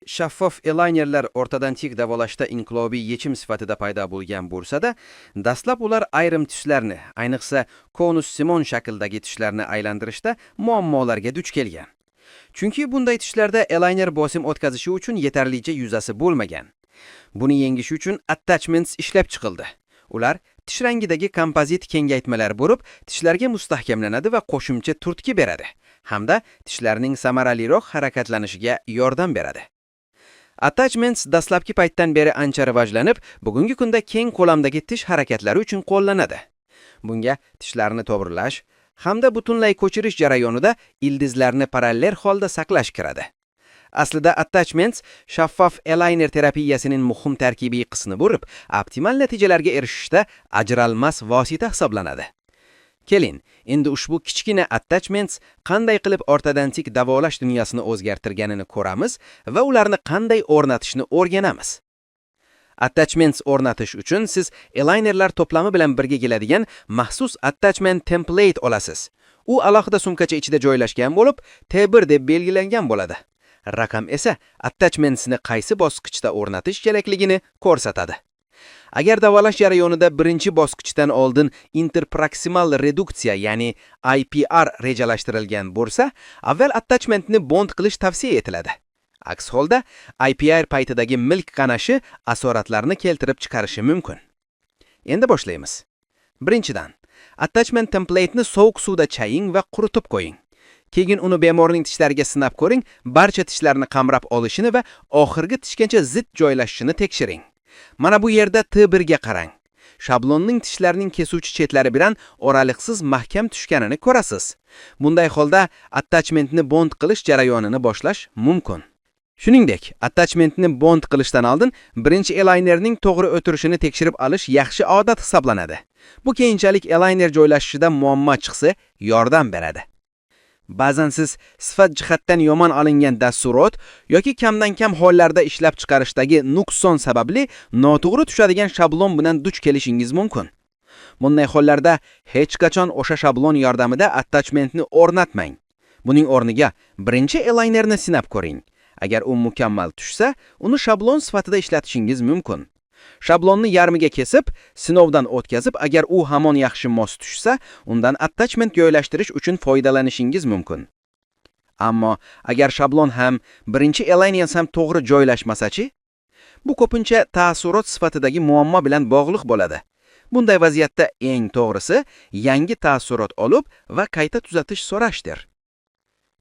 Shaffof elaynerlar o'rtadan tik davolashda inqilobiy yechim sifatida paydo bo'lgan bo'lsa-da, dastlab ular ayrim tishlarni, ayniqsa konus simon shaklidagi tishlarni aylantirishda muammolarga duch kelgan. Chunki bunday tishlarda elayner bosim o'tkazishi uchun yetarlicha yuzasi bo'lmagan. Buni yengish uchun attachments ishlab chiqildi. Ular tish rangidagi kompozit kengaytmalar bo'lib, tishlarga mustahkamlanadi va qo'shimcha turtki beradi, hamda tishlarning samaraliroq harakatlanishiga yordam beradi. Attachments dastlabki paytdan beri ancha rivojlanib, bugungi kunda keng ko'lamdagi tish harakatlari uchun qo'llanadi. Bunga tishlarni to'g'rilash hamda butunlay ko'chirish jarayonida ildizlarni parallel holda saqlash kiradi. Aslida attachments shaffof elayner terapiyasining muhim tarkibiy qismi bo'lib, optimal natijalarga erishishda ajralmas vosita hisoblanadi. Keling, endi ushbu kichkina attachments qanday qilib o'rtadan tik davolash dunyosini o'zgartirganini ko'ramiz va ularni qanday o'rnatishni o'rganamiz. Attachments o'rnatish uchun siz elaynerlar to'plami bilan birga keladigan maxsus attachment template olasiz. U alohida sumkacha ichida joylashgan bo'lib, T1 deb belgilangan bo'ladi. Raqam esa attachmentsni qaysi bosqichda o'rnatish kerakligini ko'rsatadi. Agar davolash jarayonida birinchi bosqichdan oldin interproksimal reduksiya, ya'ni IPR rejalashtirilgan bo'lsa, avval attachmentni bond qilish tavsiya etiladi. Aks holda IPR paytidagi milk qanashi asoratlarni keltirib chiqarishi mumkin. Endi boshlaymiz. Birinchidan, attachment template'ni sovuq suvda chaying va quritib qo'ying. Keyin uni bemorning tishlariga sinab ko'ring, barcha tishlarni qamrab olishini va oxirgi tishgacha zid joylashishini tekshiring. Mana bu yerda T1 ga qarang. Shablonning tishlarning kesuvchi chetlari bilan oraliqsiz mahkam tushganini ko'rasiz. Bunday holda attachmentni bond qilish jarayonini boshlash mumkin. Shuningdek, attachmentni bond qilishdan oldin birinchi elaynerning to'g'ri o'tirishini tekshirib olish yaxshi odat hisoblanadi. Bu keyinchalik elayner joylashishida muammo chiqsa, yordam beradi. Ba'zan siz sifat jihatdan yomon olingan dasturot yoki kamdan-kam hollarda ishlab chiqarishdagi nuqson sababli noto'g'ri tushadigan shablon bilan duch kelishingiz mumkin. Bunday hollarda hech qachon o'sha shablon yordamida attachmentni o'rnatmang. Buning o'rniga birinchi elaynerni sinab ko'ring. Agar u mukammal tushsa, uni shablon sifatida ishlatishingiz mumkin. Shablonni yarmiga kesib, sinovdan o'tkazib, agar u hamon yaxshi mos tushsa, undan attachment joylashtirish uchun foydalanishingiz mumkin. Ammo agar shablon ham birinchi elayner ham to'g'ri joylashmasa-chi? Bu ko'pincha ta'ssurot sifatidagi muammo bilan bog'liq bo'ladi. Bunday vaziyatda eng to'g'risi yangi ta'ssurot olib va qayta tuzatish so'rashdir.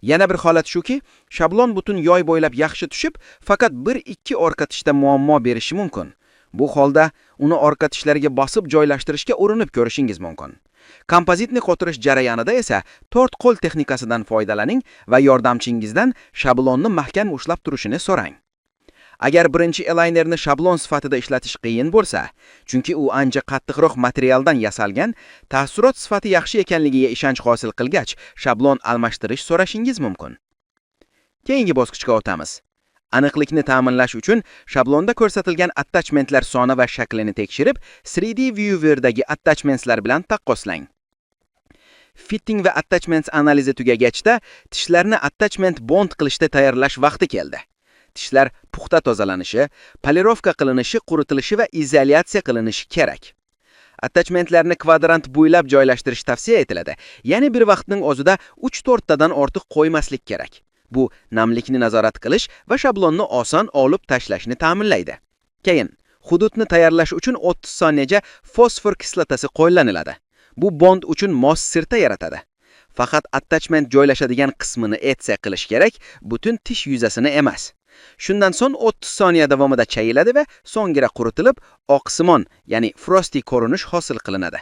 Yana bir holat shuki, shablon butun yoy bo'ylab yaxshi tushib, faqat 1-2 orqa tishda muammo berishi mumkin. Bu holda uni orqa tishlariga bosib joylashtirishga urinib ko'rishingiz mumkin. Kompozitni qotirish jarayonida esa 4 qo'l texnikasidan foydalaning va yordamchingizdan shablonni mahkam ushlab turishini so'rang. Agar birinchi elaynerni shablon sifatida ishlatish qiyin bo'lsa, chunki u ancha qattiqroq materialdan yasalgan, ta'ssurot sifati yaxshi ekanligiga ishonch hosil qilgach, shablon almashtirish so'rashingiz mumkin. Keyingi bosqichga o'tamiz. Aniqlikni ta'minlash uchun shablonda ko'rsatilgan attachmentlar soni va shaklini tekshirib, 3D Viewerdagi attachmentslar bilan taqqoslang. Fitting va attachments analizi tugagachda, tishlarni attachment bond qilishda tayyorlash vaqti keldi. Tishlar puxta tozalanishi, polirovka qilinishi, quritilishi va izolyatsiya qilinishi kerak. Attachmentlarni kvadrant bo'ylab joylashtirish tavsiya etiladi. Ya'ni bir vaqtning o'zida 3-4 tadan ortiq qo'ymaslik kerak. Bu namlikni nazorat qilish va shablonni oson olib tashlashni ta'minlaydi. Keyin, hududni tayyorlash uchun 30 soniyaga fosfor kislotasi qo'llaniladi. Bu bond uchun mos sirta yaratadi. Faqat attachment joylashadigan qismini etsa qilish kerak, butun tish yuzasini emas. Shundan so'ng 30 soniya davomida chayiladi va so'ngra quritilib, oqsimon, ya'ni frosty ko'rinish hosil qilinadi.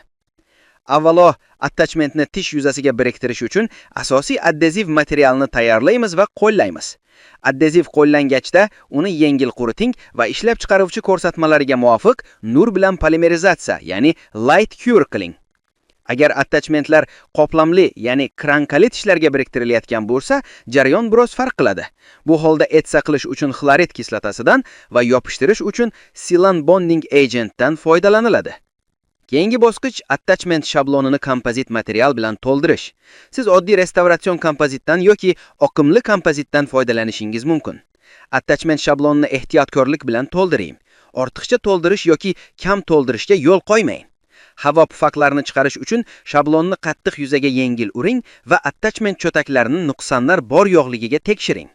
Avvalo, attachmentni tish yuzasiga biriktirish uchun asosiy addeziv materialni tayyorlaymiz va qo'llaymiz. Addeziv qo'llangachda uni yengil quriting va ishlab chiqaruvchi ko'rsatmalariga muvofiq nur bilan polimerizatsiya, ya'ni light cure qiling. Agar attachmentlar qoplamli, ya'ni krankali tishlarga biriktirilayotgan bo'lsa, jarayon biroz farq qiladi. Bu holda etsa qilish uchun xlorid kislotasidan va yopishtirish uchun silan bonding agentdan foydalaniladi. Keyingi bosqich attachment shablonini kompozit material bilan to'ldirish. Siz oddiy restavratsion kompozitdan yoki oqimli kompozitdan foydalanishingiz mumkin. Attachment shablonini ehtiyotkorlik bilan to'ldiring. Ortiqcha to'ldirish yoki kam to'ldirishga yo'l qo'ymang. Havo pufaklarini chiqarish uchun shablonni qattiq yuzaga yengil uring va attachment cho'taklarining nuqsonlar bor yo'qligiga tekshiring.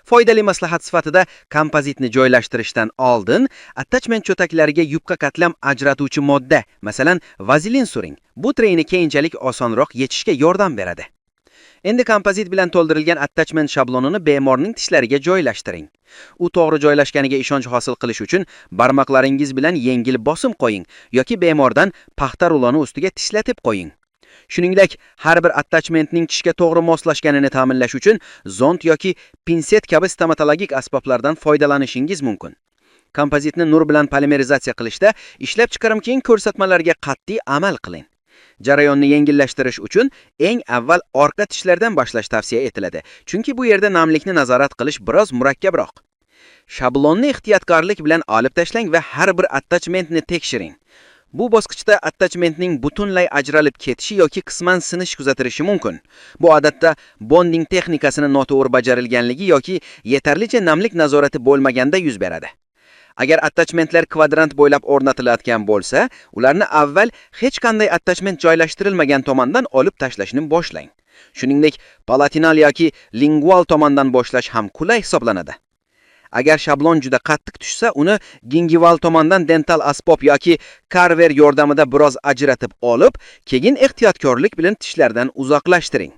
Foydali maslahat sifatida kompozitni joylashtirishdan oldin attachment cho'taklariga yupqa qatlam ajratuvchi modda, masalan, vazelin suring. Bu treyni keyinchalik osonroq yechishga yordam beradi. Endi kompozit bilan to'ldirilgan attachment shablonini bemorning tishlariga joylashtiring. U to'g'ri joylashganiga ishonch hosil qilish uchun barmoqlaringiz bilan yengil bosim qo'ying yoki bemordan paxta ruloni ustiga tishlatib qo'ying. Shuningdek, har bir attachmentning tishga to'g'ri moslashganini ta'minlash uchun zont yoki pinset kabi stomatologik asboblardan foydalanishingiz mumkin. Kompozitni nur bilan polimerizatsiya qilishda ishlab chiqarim keng ko'rsatmalarga qat'iy amal qiling. Jarayonni yengillashtirish uchun eng avval orqa tishlardan boshlash tavsiya etiladi, chunki bu yerda namlikni nazorat qilish biroz murakkabroq. Shablonni ehtiyotkorlik bilan olib tashlang va har bir attachmentni tekshiring. Bu bosqichda attachmentning butunlay ajralib ketishi yoki qisman sinish kuzatilishi mumkin. Bu odatda bonding texnikasini noto'g'ri bajarilganligi yoki yetarlicha namlik nazorati bo'lmaganda yuz beradi. Agar attachmentlar kvadrant bo'ylab o'rnatilayotgan bo'lsa, ularni avval hech qanday attachment joylashtirilmagan tomondan olib tashlashni boshlang. Shuningdek, palatinal yoki lingual tomondan boshlash ham qulay hisoblanadi. Agar shablon juda qattiq tushsa, uni gingival tomondan dental asbob yoki karver yordamida biroz ajratib olib, keyin ehtiyotkorlik bilan tishlardan uzoqlashtiring.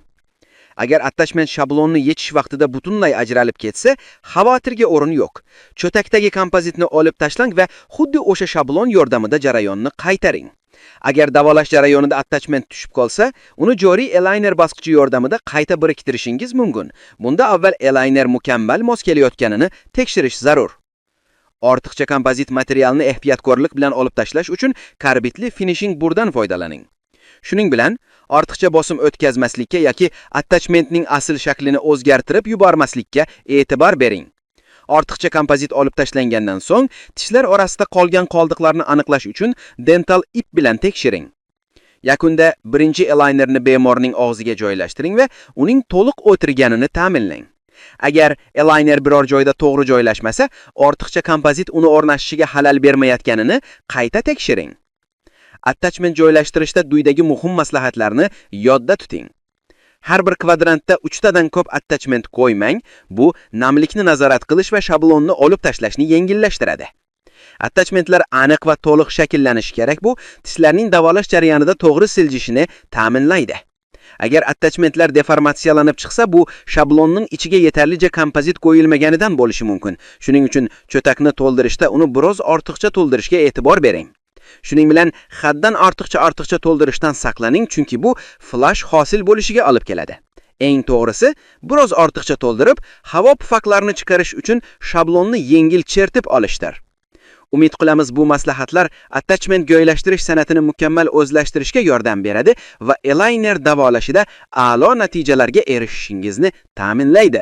Agar attachment shablonni yechish vaqtida butunlay ajralib ketsa, xavotirga o'rin yo'q. Cho'takdagi kompozitni olib tashlang va xuddi o'sha shablon yordamida jarayonni qaytaring. Agar davolash jarayonida attachment tushib qolsa, uni joriy aligner bosqichi yordamida qayta biriktirishingiz mumkin. Bunda avval aligner mukammal mos kelayotganini tekshirish zarur. Ortiqcha kompozit materialni ehtiyotkorlik bilan olib tashlash uchun karbidli finishing burdan foydalaning. Shuning bilan ortiqcha bosim o'tkazmaslikka yoki attachmentning asl shaklini o'zgartirib yubormaslikka e'tibor bering. Ortiqcha kompozit olib tashlangandan so'ng tishlar orasida qolgan qoldiqlarni aniqlash uchun dental ip bilan tekshiring. Yakunda birinchi alignerni bemorning og'ziga joylashtiring va uning to'liq o'tirganini ta'minlang. Agar aligner biror joyda to'g'ri joylashmasa, ortiqcha kompozit uni o'rnashishiga xalal bermayotganini qayta tekshiring. Attachment joylashtirishda quyidagi muhim maslahatlarni yodda tuting. Har bir kvadrantda 3 tadan ko'p attachment qo'ymang. Bu namlikni nazorat qilish va shablonni olib tashlashni yengillashtiradi. Attachmentlar aniq va to'liq shakllanishi kerak. Bu tishlarning davolash jarayonida to'g'ri siljishini ta'minlaydi. Agar attachmentlar deformatsiyalanib chiqsa, bu shablonning ichiga yetarlicha kompozit qo'yilmaganidan bo'lishi mumkin. Shuning uchun cho'takni to'ldirishda uni biroz ortiqcha to'ldirishga e'tibor bering. Shuning bilan haddan ortiqcha to'ldirishdan saqlaning, chunki bu flash hosil bo'lishiga olib keladi. Eng to'g'risi, biroz ortiqcha to'ldirib, havo pufaklarini chiqarish uchun shablonni yengil chertib olishdir. Umid qilamiz bu maslahatlar attachment joylashtirish san'atini mukammal o'zlashtirishga yordam beradi va aligner davolashida a'lo natijalarga erishishingizni ta'minlaydi.